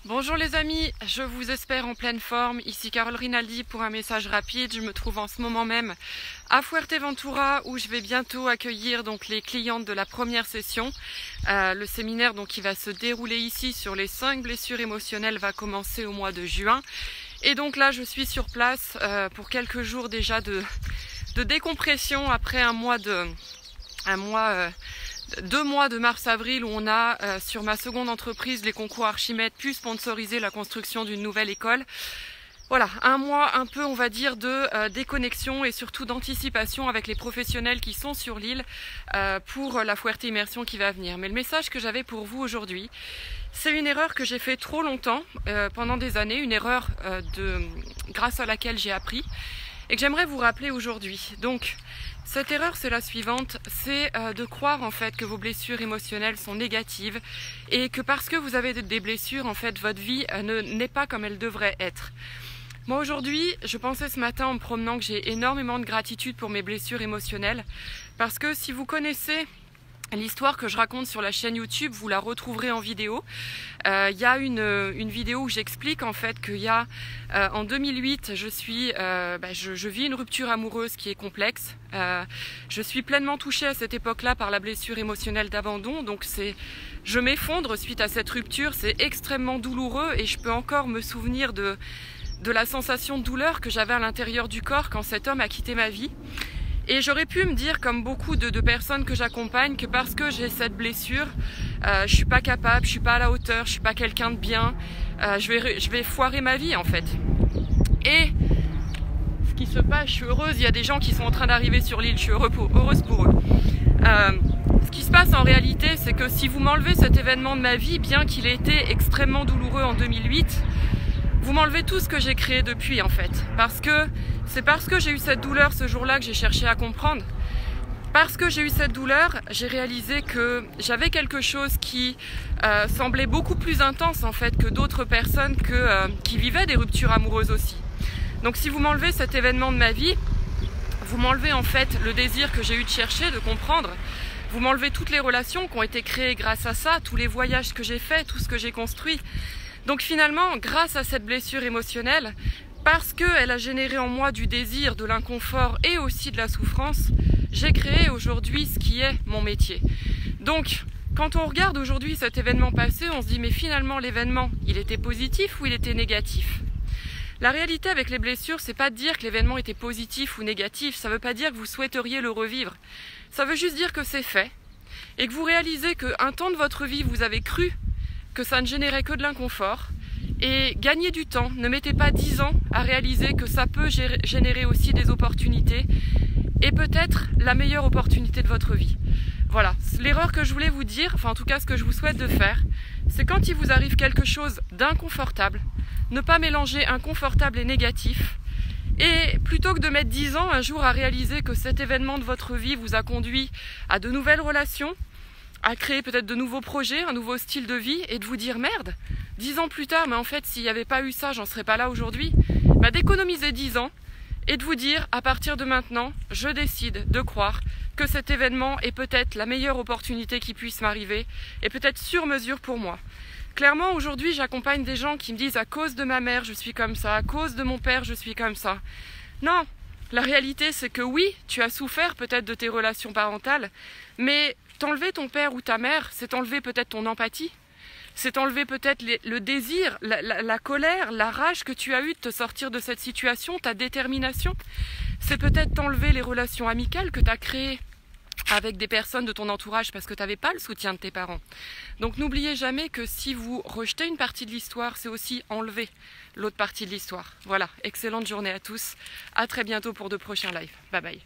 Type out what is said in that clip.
Bonjour les amis, je vous espère en pleine forme. Ici Carole Rinaldi pour un message rapide. Je me trouve en ce moment même à Fuerteventura où je vais bientôt accueillir donc les clientes de la première session. Le séminaire donc qui va se dérouler ici sur les 5 blessures émotionnelles va commencer au mois de juin. Et donc là je suis sur place pour quelques jours déjà de décompression après 2 mois de mars-avril où on a sur ma seconde entreprise, les concours Archimède, pu sponsoriser la construction d'une nouvelle école. Voilà, 1 mois un peu on va dire de déconnexion et surtout d'anticipation avec les professionnels qui sont sur l'île pour la Fuerte Immersion qui va venir. Mais le message que j'avais pour vous aujourd'hui, c'est une erreur que j'ai fait trop longtemps, pendant des années, une erreur grâce à laquelle j'ai appris et que j'aimerais vous rappeler aujourd'hui. Donc, cette erreur, c'est la suivante, c'est de croire en fait que vos blessures émotionnelles sont négatives et que parce que vous avez des blessures, en fait, votre vie n'est pas comme elle devrait être. Moi aujourd'hui, je pensais ce matin en me promenant que j'ai énormément de gratitude pour mes blessures émotionnelles parce que si vous connaissez l'histoire que je raconte sur la chaîne YouTube, vous la retrouverez en vidéo. Il y a une vidéo où j'explique en fait qu'il y a en 2008, je vis une rupture amoureuse qui est complexe. Je suis pleinement touchée à cette époque-là par la blessure émotionnelle d'abandon. Donc je m'effondre suite à cette rupture. C'est extrêmement douloureux et je peux encore me souvenir de la sensation de douleur que j'avais à l'intérieur du corps quand cet homme a quitté ma vie. Et j'aurais pu me dire, comme beaucoup de personnes que j'accompagne, que parce que j'ai cette blessure, je suis pas capable, je suis pas à la hauteur, je suis pas quelqu'un de bien, je vais foirer ma vie en fait. Et ce qui se passe, je suis heureuse, il y a des gens qui sont en train d'arriver sur l'île, je suis heureuse pour eux. Ce qui se passe en réalité, c'est que si vous m'enlevez cet événement de ma vie, bien qu'il ait été extrêmement douloureux en 2008, vous m'enlevez tout ce que j'ai créé depuis en fait. C'est parce que j'ai eu cette douleur ce jour-là que j'ai cherché à comprendre. Parce que j'ai eu cette douleur, j'ai réalisé que j'avais quelque chose qui semblait beaucoup plus intense en fait que d'autres personnes qui vivaient des ruptures amoureuses aussi. Donc si vous m'enlevez cet événement de ma vie, vous m'enlevez en fait le désir que j'ai eu de chercher, de comprendre. Vous m'enlevez toutes les relations qui ont été créées grâce à ça, tous les voyages que j'ai faits, tout ce que j'ai construit. Donc finalement, grâce à cette blessure émotionnelle, parce qu'elle a généré en moi du désir, de l'inconfort et aussi de la souffrance, j'ai créé aujourd'hui ce qui est mon métier. Donc, quand on regarde aujourd'hui cet événement passé, on se dit mais finalement l'événement, il était positif ou il était négatif? La réalité avec les blessures, c'est pas de dire que l'événement était positif ou négatif, ça veut pas dire que vous souhaiteriez le revivre. Ça veut juste dire que c'est fait et que vous réalisez qu'un temps de votre vie, vous avez cru que ça ne générait que de l'inconfort et gagnez du temps, ne mettez pas 10 ans à réaliser que ça peut générer aussi des opportunités et peut-être la meilleure opportunité de votre vie. Voilà, l'erreur que je voulais vous dire, enfin en tout cas ce que je vous souhaite de faire, c'est quand il vous arrive quelque chose d'inconfortable, ne pas mélanger inconfortable et négatif et plutôt que de mettre 10 ans un jour à réaliser que cet événement de votre vie vous a conduit à de nouvelles relations, à créer peut-être de nouveaux projets, un nouveau style de vie et de vous dire merde, 10 ans plus tard, mais en fait s'il n'y avait pas eu ça, j'en serais pas là aujourd'hui, d'économiser 10 ans et de vous dire à partir de maintenant, je décide de croire que cet événement est peut-être la meilleure opportunité qui puisse m'arriver et peut-être sur mesure pour moi. Clairement aujourd'hui j'accompagne des gens qui me disent à cause de ma mère je suis comme ça, à cause de mon père je suis comme ça. Non, la réalité c'est que oui, tu as souffert peut-être de tes relations parentales, mais t'enlever ton père ou ta mère, c'est enlever peut-être ton empathie, c'est enlever peut-être le désir, la colère, la rage que tu as eue de te sortir de cette situation, ta détermination. C'est peut-être t'enlever les relations amicales que tu as créées avec des personnes de ton entourage parce que tu n'avais pas le soutien de tes parents. Donc n'oubliez jamais que si vous rejetez une partie de l'histoire, c'est aussi enlever l'autre partie de l'histoire. Voilà, excellente journée à tous, à très bientôt pour de prochains lives. Bye bye.